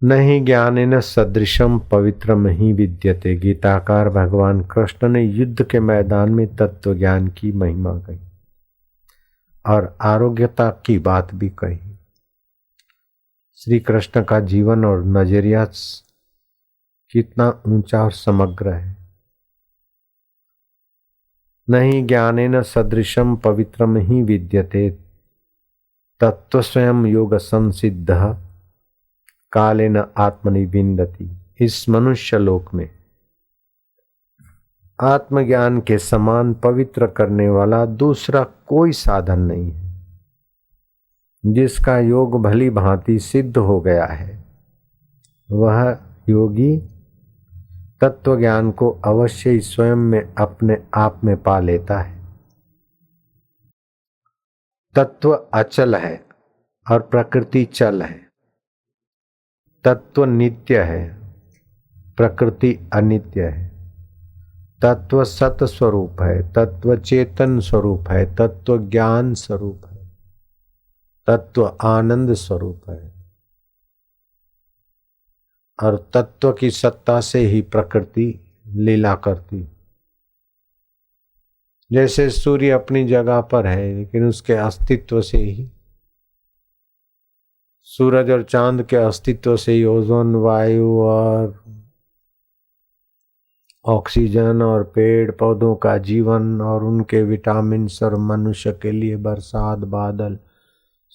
नहीं ज्ञानेन सदृशम पवित्रम ही विद्यते। गीताकार भगवान कृष्ण ने युद्ध के मैदान में तत्व ज्ञान की महिमा कही और आरोग्यता की बात भी कही। श्री कृष्ण का जीवन और नजरिया कितना ऊंचा और समग्र है। नहीं ज्ञानेन सदृशम पवित्रम ही विद्यते तत्व स्वयं योग संसिद्ध कालेन आत्मनि विन्दति। इस मनुष्य लोक में आत्मज्ञान के समान पवित्र करने वाला दूसरा कोई साधन नहीं है। जिसका योग भली भांति सिद्ध हो गया है वह योगी तत्व ज्ञान को अवश्य ही स्वयं में अपने आप में पा लेता है। तत्व अचल है और प्रकृति चल है। तत्व नित्य है, प्रकृति अनित्य है। तत्व सत स्वरूप है, तत्व चेतन स्वरूप है, तत्व ज्ञान स्वरूप है, तत्व आनंद स्वरूप है और तत्व की सत्ता से ही प्रकृति लीला करती। जैसे सूर्य अपनी जगह पर है लेकिन उसके अस्तित्व से ही, सूरज और चांद के अस्तित्व से ही ओजोन वायु और ऑक्सीजन और पेड़ पौधों का जीवन और उनके विटामिन और मनुष्य के लिए बरसात बादल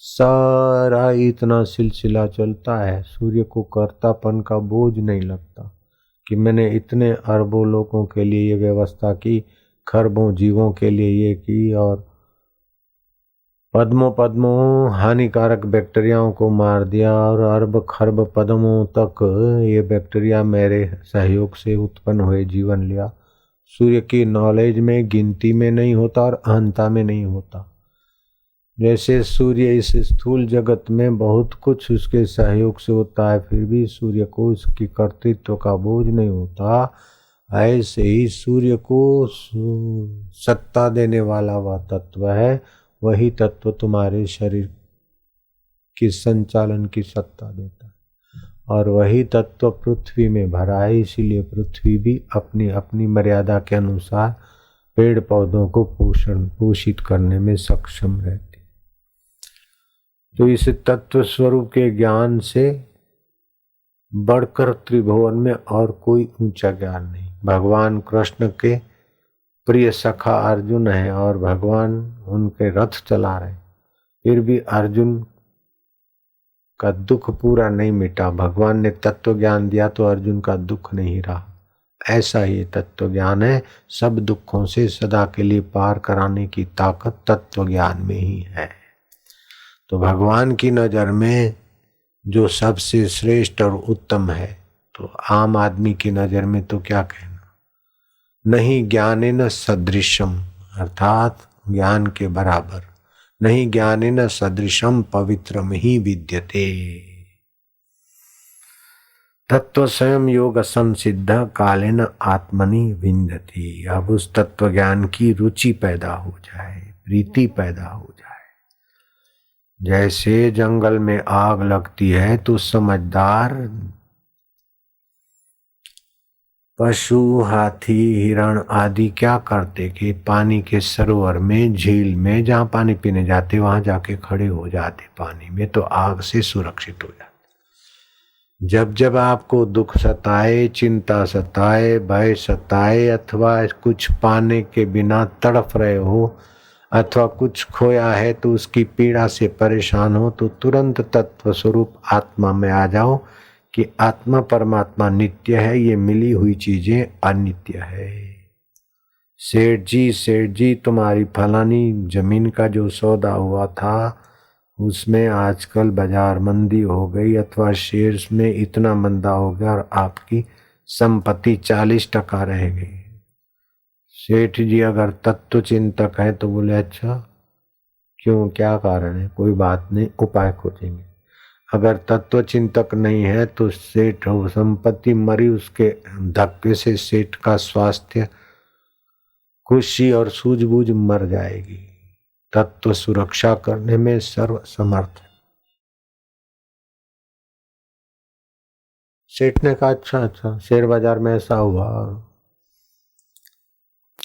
सारा इतना सिलसिला चलता है। सूर्य को कर्तापन का बोझ नहीं लगता कि मैंने इतने अरबों लोगों के लिए ये व्यवस्था की, खरबों जीवों के लिए ये की और पद्मों हानिकारक बैक्टीरियाओं को मार दिया और अरब खरब पद्मों तक ये बैक्टीरिया मेरे सहयोग से उत्पन्न हुए जीवन लिया। सूर्य की नॉलेज में गिनती में नहीं होता और अहंता में नहीं होता। जैसे सूर्य इस स्थूल जगत में बहुत कुछ उसके सहयोग से होता है फिर भी सूर्य को उसकी कर्तृत्व का बोझ नहीं होता, ऐसे ही सूर्य को सत्ता देने वाला वह तत्व है। वही तत्व तुम्हारे शरीर की संचालन की सत्ता देता है और वही तत्व पृथ्वी में भरा है। इसीलिए पृथ्वी भी अपनी अपनी मर्यादा के अनुसार पेड़ पौधों को पोषित करने में सक्षम रहती। तो इस तत्व स्वरूप के ज्ञान से बढ़कर त्रिभुवन में और कोई ऊंचा ज्ञान नहीं। भगवान कृष्ण के प्रिय सखा अर्जुन है और भगवान उनके रथ चला रहे, फिर भी अर्जुन का दुख पूरा नहीं मिटा। भगवान ने तत्व ज्ञान दिया तो अर्जुन का दुख नहीं रहा। ऐसा ही तत्व ज्ञान है, सब दुखों से सदा के लिए पार कराने की ताकत तत्व ज्ञान में ही है। तो भगवान की नजर में जो सबसे श्रेष्ठ और उत्तम है तो आम आदमी की नजर में तो क्या कहना। नहीं ज्ञानेन सदृशम अर्थात ज्ञान के बराबर, नहीं ज्ञानेन सदृशम पवित्रम ही विद्यते। तत्व स्वयं योग संसिद्ध कालेन आत्मनि विन्दति। अब उस तत्व ज्ञान की रुचि पैदा हो जाए, प्रीति पैदा हो जाए। जैसे जंगल में आग लगती है तो समझदार पशु हाथी हिरण आदि क्या करते कि पानी के सरोवर में झील में जहाँ पानी पीने जाते वहां जाके खड़े हो जाते पानी में, तो आग से सुरक्षित हो जाते। जब जब आपको दुख सताए, चिंता सताए, भय सताए अथवा कुछ पाने के बिना तड़फ रहे हो अथवा कुछ खोया है तो उसकी पीड़ा से परेशान हो तो तुरंत तत्व स्वरूप आत्मा में आ जाओ कि आत्मा परमात्मा नित्य है, ये मिली हुई चीजें अनित्य है। सेठ जी तुम्हारी फलानी जमीन का जो सौदा हुआ था उसमें आजकल बाजार मंदी हो गई अथवा शेयर्स में इतना मंदा हो गया और आपकी संपत्ति 40% रह गई। सेठ जी अगर तत्व चिंतक है तो बोले अच्छा क्यों, क्या कारण है, कोई बात नहीं, उपाय खोजेंगे। अगर तत्व चिंतक नहीं है तो सेठ हो संपत्ति मरी, उसके धक्के से सेठ का स्वास्थ्य खुशी और सूझबूझ मर जाएगी। तत्व सुरक्षा करने में सर्व समर्थ है। सेठ ने कहा अच्छा अच्छा, शेयर बाजार में ऐसा हुआ,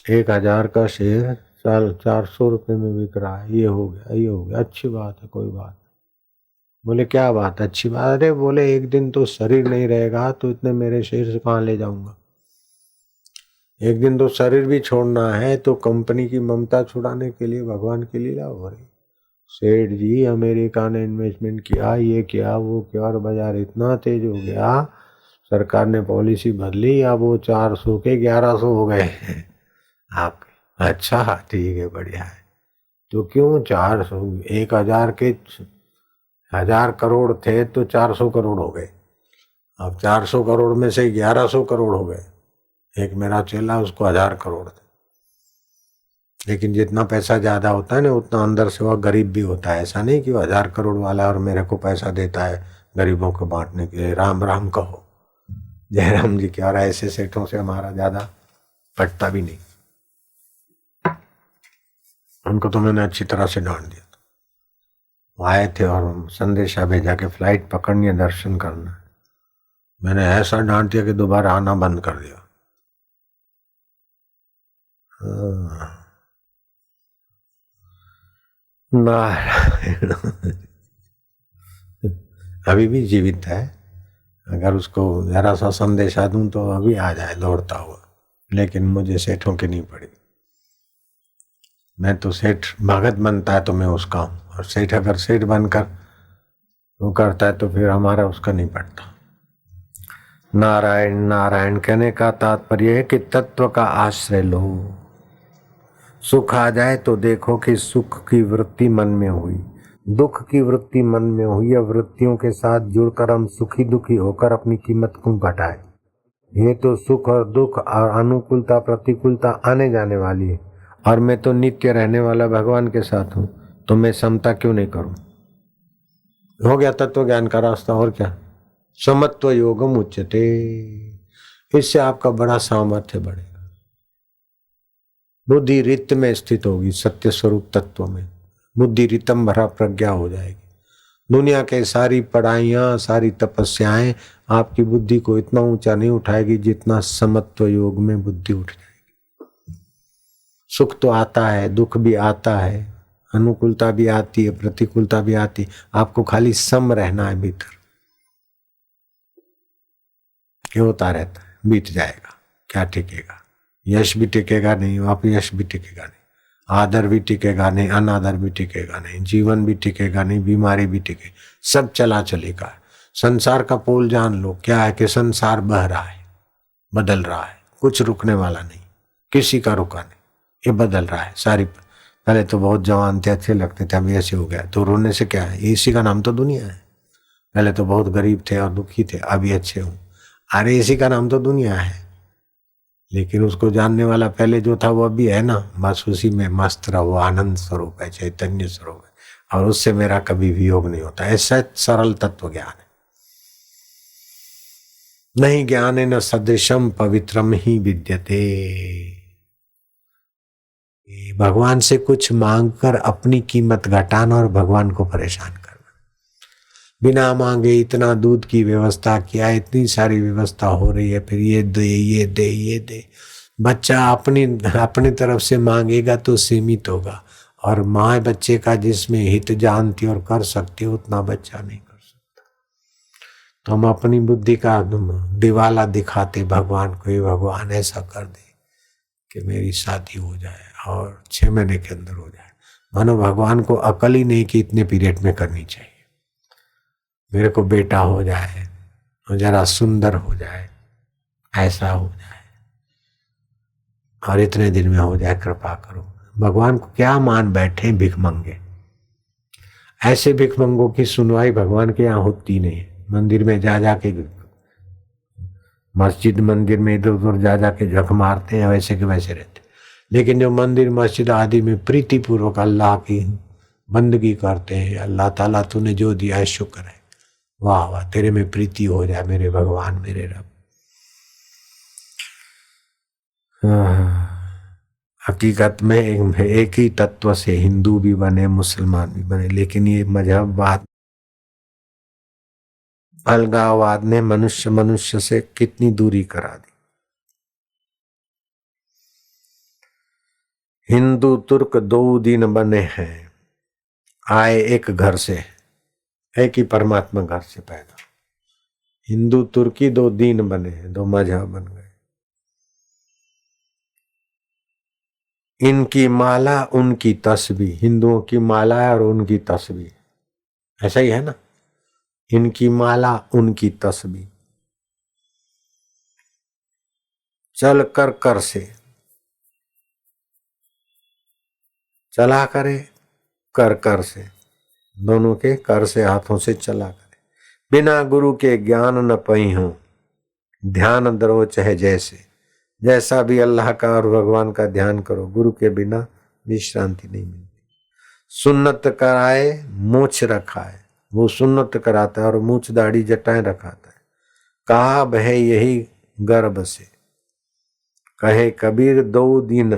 1,000 का शेयर 400 रुपये में बिक रहा है, ये हो गया ये हो गया, अच्छी बात है, कोई बात नहीं। बोले क्या बात अच्छी बात? अरे बोले एक दिन तो शरीर नहीं रहेगा तो इतने मेरे शेयर से कहाँ ले जाऊंगा, एक दिन तो शरीर भी छोड़ना है, तो कंपनी की ममता छुड़ाने के लिए भगवान की लीला हो रही। सेठ जी अमेरिका ने इन्वेस्टमेंट किया, ये किया वो किया, और बाजार इतना तेज हो गया, सरकार ने पॉलिसी बदली, अब वो 400 के 1100 हो गए आप। अच्छा ठीक है बढ़िया है। तो क्यों 400? 1,000 के 1,000 करोड़ थे तो 400 करोड़ हो गए, अब 400 करोड़ में से 1100 करोड़ हो गए। एक मेरा चेला उसको 1,000 करोड़ थे। लेकिन जितना पैसा ज्यादा होता है ना उतना अंदर से वह गरीब भी होता है। ऐसा नहीं कि वो 1,000 करोड़ वाला और मेरे को पैसा देता है गरीबों को बांटने के लिए। राम राम कहो जयराम जी की। और ऐसे सेठों से हमारा ज्यादा पटता भी नहीं। उनको तो मैंने अच्छी तरह से डांट दिया था। वो आए थे और संदेशा भेजा के फ्लाइट पकड़नी है, दर्शन करना है। मैंने ऐसा डांट दिया कि दोबारा आना बंद कर दिया। नारायण अभी भी जीवित है, अगर उसको जरा सा संदेशा दूं तो अभी आ जाए दौड़ता हुआ। लेकिन मुझे सेठों की नहीं पड़ी। मैं तो सेठ भगत बनता है तो मैं उसका हूं, और सेठ अगर सेठ बनकर वो करता है तो फिर हमारा उसका नहीं पड़ता। नारायण नारायण कहने का तात्पर्य है कि तत्व का आश्रय लो। सुख आ जाए तो देखो कि सुख की वृत्ति मन में हुई, दुख की वृत्ति मन में हुई, या वृत्तियों के साथ जुड़कर हम सुखी दुखी होकर अपनी कीमत क्यों घटाए। ये तो सुख और दुख और अनुकूलता प्रतिकूलता आने जाने वाली है, और मैं तो नित्य रहने वाला भगवान के साथ हूं, तो मैं समता क्यों नहीं करूं। हो गया तत्व ज्ञान का रास्ता। और क्या, समत्व योगम उच्यते। इससे आपका बड़ा सामर्थ्य बढ़ेगा, बुद्धि रित में स्थित होगी, सत्य स्वरूप तत्व में बुद्धि रितम भरा प्रज्ञा हो जाएगी। दुनिया के सारी पढ़ाइयाँ सारी तपस्याएं आपकी बुद्धि को इतना ऊंचा नहीं उठाएगी जितना समत्व योग में बुद्धि उठ जाएगी। सुख तो आता है, दुख भी आता है, अनुकूलता भी आती है, प्रतिकूलता भी आती, आपको खाली सम रहना है भीतर। क्यों होता रहता है, बीत जाएगा, क्या टिकेगा। यश भी टिकेगा नहीं, अपयश भी टिकेगा नहीं, आदर भी टिकेगा नहीं, अनादर भी टिकेगा नहीं, जीवन भी टिकेगा नहीं, बीमारी भी टिके, सब चला चलेगा। संसार का पोल जान लो क्या है कि संसार बह रहा है, बदल रहा है, कुछ रुकने वाला नहीं, किसी का रुका नहीं, ये बदल रहा है सारी। पहले तो बहुत जवान थे, अच्छे लगते थे, अभी ऐसे हो गया, तो रोने से क्या है, इसी का नाम तो दुनिया है। पहले तो बहुत गरीब थे और दुखी थे, अभी अच्छे हूं, अरे इसी का नाम तो दुनिया है। लेकिन उसको जानने वाला पहले जो था वो अभी है ना, बस उसी में मस्त रहो, आनंद स्वरूप है, चैतन्य स्वरूप है, और उससे मेरा कभी वियोग नहीं होता। ऐसा सरल तत्व ज्ञान है। नहीं ज्ञान न सदृशम पवित्रम ही विद्यते। भगवान से कुछ मांगकर अपनी कीमत घटाना और भगवान को परेशान करना। बिना मांगे इतना दूध की व्यवस्था किया, इतनी सारी व्यवस्था हो रही है, फिर ये दे ये दे ये दे। बच्चा अपनी तरफ से मांगेगा तो सीमित होगा, और माँ बच्चे का जिसमें हित जानती और कर सकती है उतना बच्चा नहीं कर सकता। तो हम अपनी बुद्धि का दिवाला दिखाते भगवान को, ये भगवान ऐसा कर दे कि मेरी शादी हो जाए और 6 महीने के अंदर हो जाए। मानो भगवान को अकल ही नहीं कि इतने पीरियड में करनी चाहिए। मेरे को बेटा हो जाए और जरा सुंदर हो जाए, ऐसा हो जाए, और इतने दिन में हो जाए, कृपा करो। भगवान को क्या मान बैठे भिखमंगे। ऐसे भिखमंगों की सुनवाई भगवान के यहाँ होती नहीं है। मंदिर में जा जाके, मस्जिद मंदिर में इधर उधर जा जाके झक मारते हैं, वैसे के वैसे रहते। लेकिन जो मंदिर मस्जिद आदि में प्रीति पूर्वक अल्लाह की बंदगी करते हैं, अल्लाह ताला तूने जो दिया है शुक्र है, वाह वाह तेरे में प्रीति हो जाए मेरे भगवान मेरे रब। हकीकत में एक ही तत्व से हिंदू भी बने मुसलमान भी बने, लेकिन ये मजहब बात अलगाववाद ने मनुष्य मनुष्य से कितनी दूरी करा दी। हिंदू तुर्क दो दिन बने हैं, आए एक घर से, एक ही परमात्मा घर से पैदा। हिंदू तुर्की दो दीन बने हैं, दो मजहब बन गए। इनकी माला उनकी तस्बीह, हिंदुओं की माला है और उनकी तस्बीह, ऐसा ही है ना। इनकी माला उनकी तस्बीह, चल कर कर से, चला करे कर कर से, दोनों के कर से हाथों से चला करे। बिना गुरु के ज्ञान न पई हूं, ध्यान दरो चाहे जैसे। जैसा भी अल्लाह का और भगवान का ध्यान करो, गुरु के बिना विश्रांति नहीं मिलती। सुन्नत कराए मूछ रखाए, वो सुन्नत कराता है और मूछ दाढ़ी जटाएं रखाता है। कहा बहे यही गर्भ से, कहे कबीर दो दिन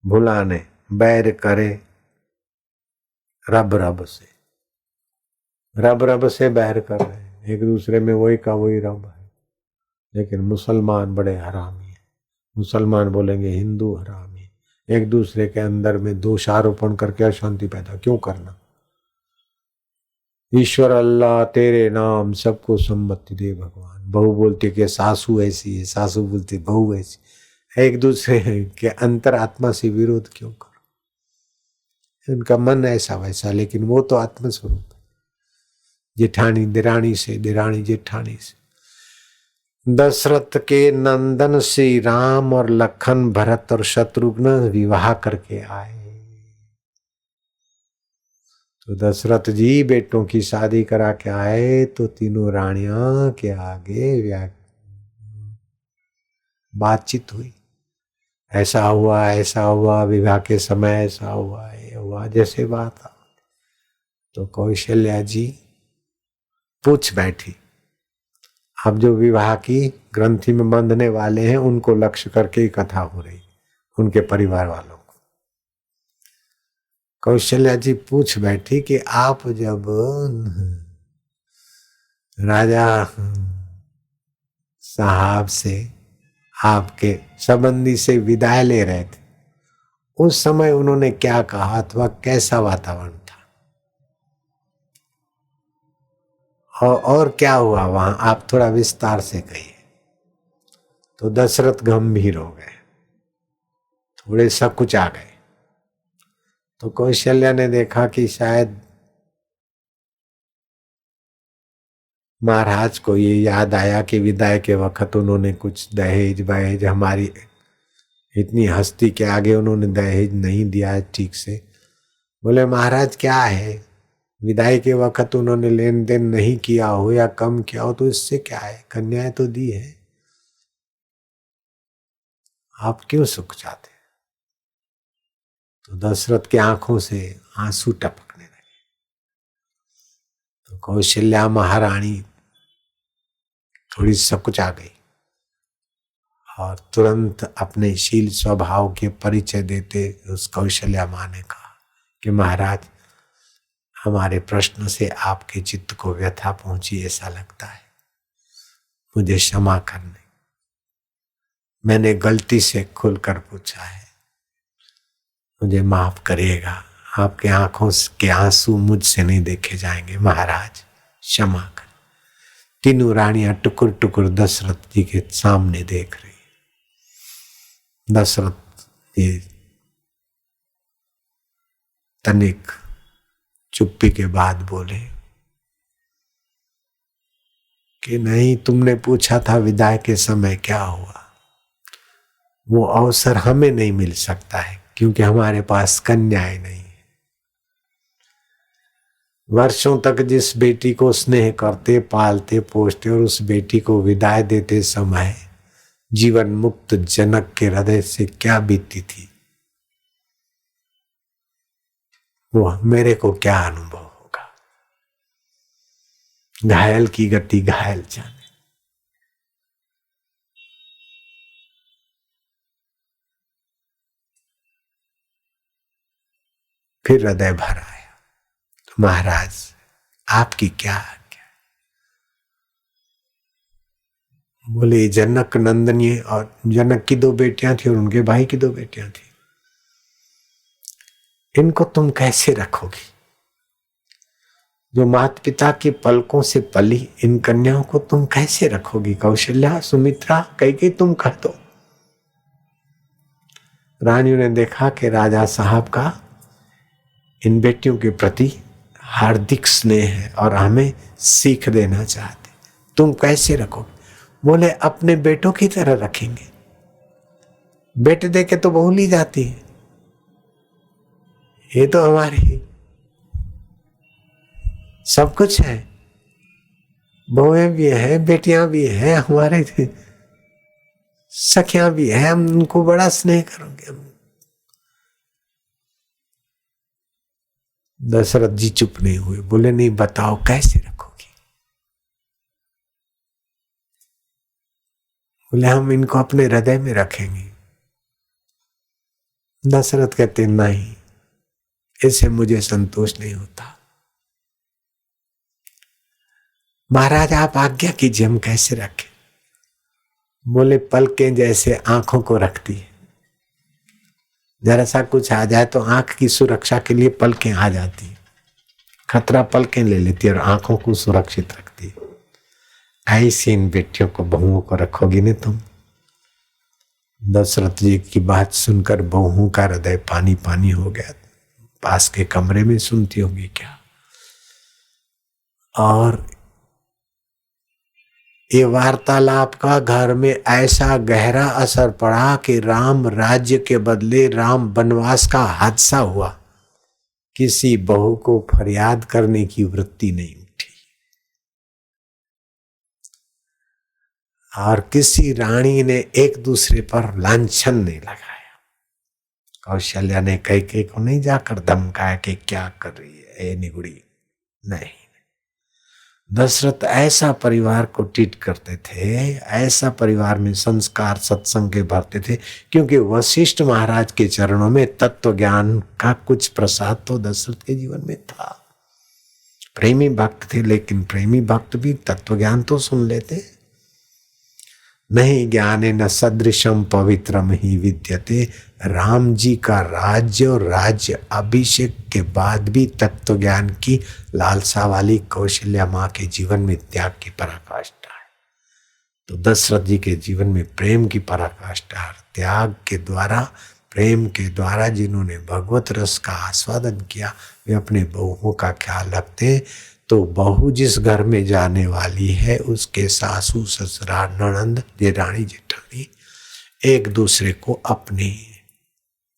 भुलाने, बैर करे रब रब से। रब रब से बैर कर रहे हैं, एक दूसरे में वही का वही रब है। लेकिन मुसलमान बड़े हरामी हैं। मुसलमान बोलेंगे हिंदू हरामी, एक दूसरे के अंदर में दोषारोपण करके अशांति पैदा क्यों करना। ईश्वर अल्लाह तेरे नाम सबको सम्मति दे भगवान। बहू बोलती कि सासू ऐसी है, सासू बोलती बहू ऐसी, एक दूसरे के अंतरात्मा से विरोध क्यों करो। उनका मन ऐसा वैसा, लेकिन वो तो आत्मस्वरूप है। जेठानी दिरानी से, दिरानी जेठानी से। दशरथ के नंदन श्री राम और लखन भरत और शत्रुघ्न विवाह करके आए। तो दशरथ जी बेटों की शादी करा के आए तो तीनों रानियां के आगे बातचीत हुई। ऐसा हुआ, विवाह के समय ऐसा हुआ, ये हुआ, जैसे बात। तो कौशल्या जी पूछ बैठी। अब जो विवाह की ग्रंथि में बंधने वाले हैं उनको लक्ष्य करके ही कथा हो रही, उनके परिवार वालों को। कौशल्या जी पूछ बैठी कि आप जब राजा साहब से, आपके संबंधी से विदाई ले रहे थे, उस समय उन्होंने क्या कहा अथवा कैसा वातावरण था, और क्या हुआ वहां, आप थोड़ा विस्तार से कहिए। तो दशरथ गंभीर हो गए, थोड़े सकुचा गए। तो कौशल्या ने देखा कि शायद महाराज को ये याद आया कि विदाई के वक्त उन्होंने कुछ दहेज वहेज, हमारी इतनी हस्ती के आगे उन्होंने दहेज नहीं दिया ठीक से। बोले महाराज क्या है, विदाई के वक्त उन्होंने लेन देन नहीं किया हो या कम किया हो तो इससे क्या है, कन्याएं तो दी है, आप क्यों सुख चाहते। तो दशरथ की आंखों से आंसू टपकने लगे। तो कौशल्या महारानी थोड़ी सकुचा गई और तुरंत अपने शील स्वभाव के परिचय देते उस कौशल्या माँ ने कहा कि महाराज हमारे प्रश्न से आपके चित्त को व्यथा पहुंची ऐसा लगता है, मुझे क्षमा करने, मैंने गलती से खुलकर पूछा है, मुझे माफ करिएगा, आपके आंखों के आंसू मुझसे नहीं देखे जाएंगे, महाराज क्षमा कर। तीनों रानियां टुकुर टुकुर दशरथ जी के सामने देख रही। दशरथ जी तनिक चुप्पी के बाद बोले कि नहीं, तुमने पूछा था विदाई के समय क्या हुआ, वो अवसर हमें नहीं मिल सकता है क्योंकि हमारे पास कन्याएं नहीं। वर्षों तक जिस बेटी को स्नेह करते पालते पोषते और उस बेटी को विदाई देते समय जीवन मुक्त जनक के हृदय से क्या बीतती थी, वो मेरे को क्या अनुभव होगा। घायल की गति घायल जाने। फिर हृदय भर आया। तो महाराज आपकी क्या आज्ञा। बोले जनक नंदनी, और जनक की 2 बेटियां थी और उनके भाई की 2 बेटियां थी। इनको तुम कैसे रखोगी? जो माता पिता के पलकों से पली इन कन्याओं को तुम कैसे रखोगी? कौशल्या, सुमित्रा, कैकेयी, तुम कर दो। रानियों ने देखा कि राजा साहब का इन बेटियों के प्रति हार्दिक स्नेह है और हमें सीख देना चाहते। तुम कैसे रखोगे? बोले अपने बेटों की तरह रखेंगे। बेटे देके तो बहू ली जाती है, ये तो हमारी सब कुछ है। बहुएं भी है, बेटियां भी है, हमारे सखियां भी है, हम उनको बड़ा स्नेह करोगे। हम दशरथ जी चुप नहीं हुए, बोले नहीं, बताओ कैसे रखोगी? बोले हम इनको अपने हृदय में रखेंगे। दशरथ कहते नहीं, इससे मुझे संतोष नहीं होता। महाराज आप आज्ञा कीजिए, हम कैसे रखें? बोले पलकें जैसे आंखों को रखती है, जरा सा कुछ आ जाए तो आंख की सुरक्षा के लिए पलकें आ जाती है, खतरा पलकें ले लेती है और आंखों को सुरक्षित रखती है। ऐसी इन बेटियों को, बहुओं को रखोगी नहीं तुम। दशरथ जी की बात सुनकर बहुओं का हृदय पानी पानी हो गया। पास के कमरे में सुनती होंगी क्या। और ये वार्तालाप का घर में ऐसा गहरा असर पड़ा कि राम राज्य के बदले राम वनवास का हादसा हुआ। किसी बहू को फरियाद करने की वृत्ति नहीं उठी और किसी रानी ने एक दूसरे पर लांछन नहीं लगाया। कौशल्या ने कैकेयी को नहीं जाकर धमकाया कि क्या कर रही है ये निगुड़ी, नहीं। दशरथ ऐसा परिवार को ट्रीट करते थे, ऐसा परिवार में संस्कार सत्संग के भरते थे, क्योंकि वशिष्ठ महाराज के चरणों में तत्व ज्ञान का कुछ प्रसाद तो दशरथ के जीवन में था। प्रेमी भक्त थे, लेकिन प्रेमी भक्त भी तत्व ज्ञान तो सुन लेते। नहीं ज्ञाने न सदृशम पवित्रम ही विद्यते। राम जी का राज्य और राज्य अभिषेक के बाद भी तत्व ज्ञान की लालसा वाली कौशल्या माँ के जीवन में त्याग की पराकाष्ठा है। तो दशरथ जी के जीवन में प्रेम की पराकाष्ठा है। त्याग के द्वारा, प्रेम के द्वारा जिन्होंने भगवत रस का आस्वादन किया, वे अपने बहुओं का ख्याल रखते। तो बहू जिस घर में जाने वाली है, उसके सासू ससुराल ननंद जेठानी जेठानी एक दूसरे को अपने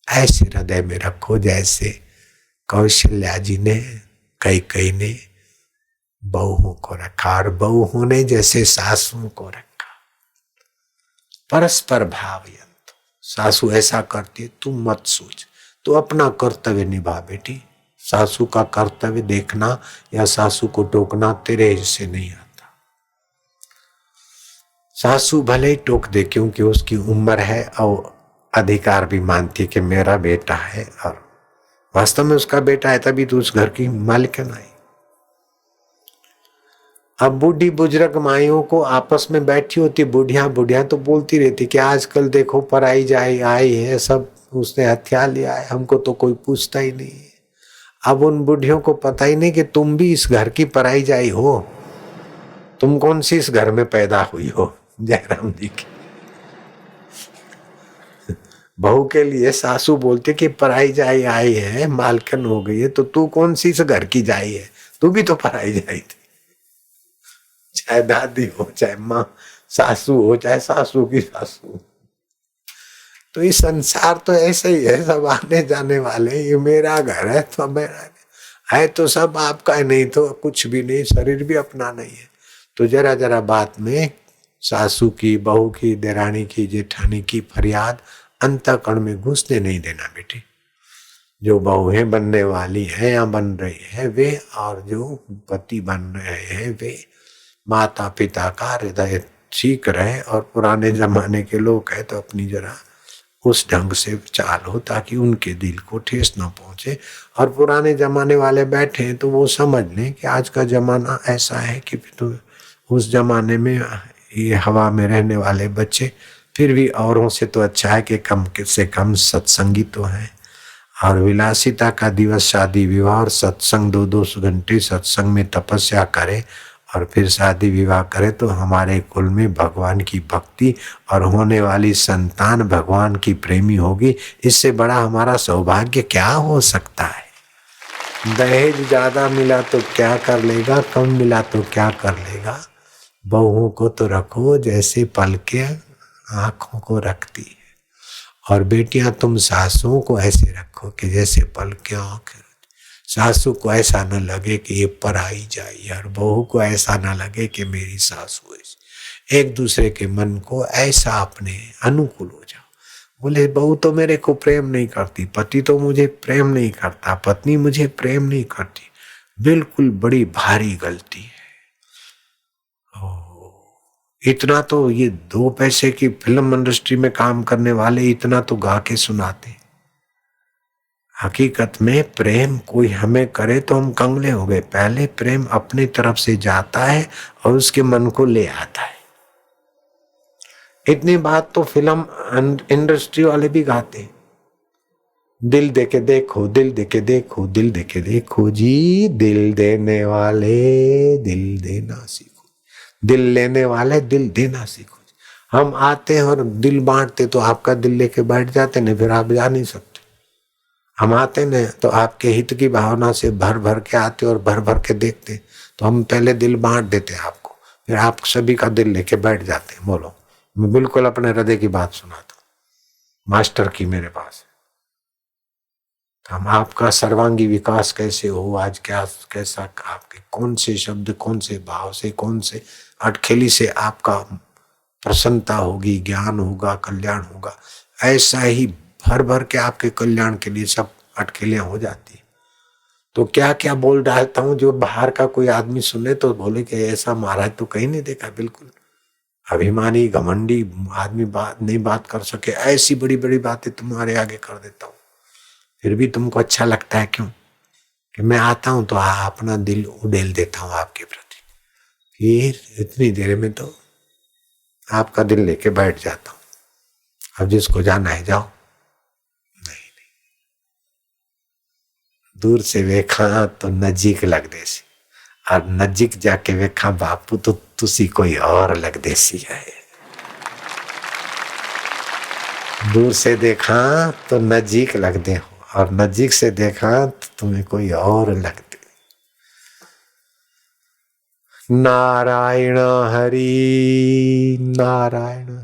ऐसे हृदय में रखो जैसे कौशल्या जी ने, कैकेयी ने बहुओं को रखा और बहुओं ने जैसे सासुओं को रखा। परस्पर भावयंत। सासू ऐसा करती है, तू मत सोच, तू अपना कर्तव्य निभा बेटी। सासू का कर्तव्य देखना या सासू को टोकना तेरे हिस्से नहीं आता। सासू भले ही टोक दे, क्योंकि उसकी उम्र है और अधिकार भी मानती है कि मेरा बेटा है, और वास्तव में उसका बेटा है, तभी तो उस घर की मालिकन आई। अब बूढ़ी बुजुर्ग माइयों को आपस में बैठी होती, बुढ़िया तो बोलती रहती कि आजकल देखो पराई जाए आई है, सब उसने हथियार लिया है, हमको तो कोई पूछता ही नहीं है। अब उन बुढ़ियों को पता ही नहीं कि तुम भी इस घर की पराई जाई हो, तुम कौन सी इस घर में पैदा हुई हो। जयराम जी की बहू के लिए सासू बोलते कि पराई जाई आई है, मालकन हो गई है, तो तू कौन सी इस घर की जाई है, तू भी तो पराई जाई थी। चाहे दादी हो, चाहे माँ सासू हो, चाहे सासू की सासू। तो ये संसार तो ऐसे ही है, सब आने जाने वाले। ये मेरा घर है तो मेरा है, तो सब आपका है, नहीं तो कुछ भी नहीं, शरीर भी अपना नहीं है। तो जरा जरा बात में सासू की, बहू की, देरानी की, जेठानी की फरियाद अंतःकरण में घुसने नहीं देना बेटी। जो बहुएं बनने वाली है या बन रही है वे, और जो पति बन रहे हैं वे, माता पिता का हृदय ठीक रहे। और पुराने जमाने के लोग है तो अपनी जरा उस ढंग से चाल हो ताकि उनके दिल को ठेस न पहुंचे। और पुराने जमाने वाले बैठे हैं तो वो समझ लें कि आज का जमाना ऐसा है कि तो उस जमाने में ये हवा में रहने वाले बच्चे, फिर भी औरों से तो अच्छा है कि कम से कम सत्संगी तो है। और विलासिता का दिवस शादी विवाह और सत्संग, 2-2 घंटे सत्संग में तपस्या करे और फिर शादी विवाह करे तो हमारे कुल में भगवान की भक्ति और होने वाली संतान भगवान की प्रेमी होगी। इससे बड़ा हमारा सौभाग्य क्या हो सकता है। दहेज ज्यादा मिला तो क्या कर लेगा, कम मिला तो क्या कर लेगा। बहुओं को तो रखो जैसे पलके आंखों को रखती है, और बेटियां तुम सासुओं को ऐसे रखो कि जैसे पलके आंखें। सासू को ऐसा न लगे कि ये पराई जाई, और बहू को ऐसा न लगे कि मेरी सासू ऐसी। एक दूसरे के मन को ऐसा अपने अनुकूल हो जाओ। बोले बहू तो मेरे को प्रेम नहीं करती, पति तो मुझे प्रेम नहीं करता, पत्नी मुझे प्रेम नहीं करती, बिल्कुल बड़ी भारी गलती है। इतना तो ये 2 पैसे की फिल्म इंडस्ट्री में काम करने वाले इतना तो गा के सुनाते। हकीकत में प्रेम कोई हमें करे तो हम कंगले हो गए। पहले प्रेम अपनी तरफ से जाता है और उसके मन को ले आता है। इतनी बात तो फिल्म इंडस्ट्री वाले भी गाते। दिल देके देखो, दिल देके देखो, दिल देके देखो जी, दिल देने वाले दिल देना सीखो, दिल लेने वाले दिल देना सीखो। हम आते हैं और दिल बांटते तो आपका दिल लेके बैठ जाते न, फिर आप जा नहीं सकते। हम आते न तो आपके हित की भावना से भर भर के आते और भर भर के देखते, तो हम पहले दिल बांट देते आपको, फिर आप सभी का दिल लेके बैठ जाते। बोलो, मैं बिल्कुल अपने हृदय की बात सुनाता हूँ, मास्टर की मेरे पास। हम आपका सर्वांगी विकास कैसे हो, आज क्या कैसा आपके कौन से शब्द, कौन से भाव से, कौन से अटखेली से आपका प्रसन्नता होगी, ज्ञान होगा, कल्याण होगा, ऐसा ही भर भर के आपके कल्याण के लिए सब अटखेलियां हो जाती है। तो क्या क्या बोल डालता हूँ जो बाहर का कोई आदमी सुने तो बोले कि ऐसा महाराज तो कहीं नहीं देखा। बिल्कुल अभिमानी घमंडी आदमी बात कर सके, ऐसी बड़ी बड़ी बातें तुम्हारे आगे कर देता हूँ, फिर भी तुमको अच्छा लगता है। क्यों कि मैं आता हूं तो अपना दिल उड़ेल देता हूं आपके प्रति, फिर इतनी देर में तो आपका दिल लेके बैठ जाता हूं। अब जिसको जाना है जाओ। नहीं नहीं, दूर से वेखा तो नजीक लग देसी, और नजीक जाके वेखा बापू तो तुसी कोई और लग देसी है। दूर से देखा तो नजीक लग दे हो, और नजीक से देखा तो तुम्हें कोई और लगते। नारायण हरि नारायण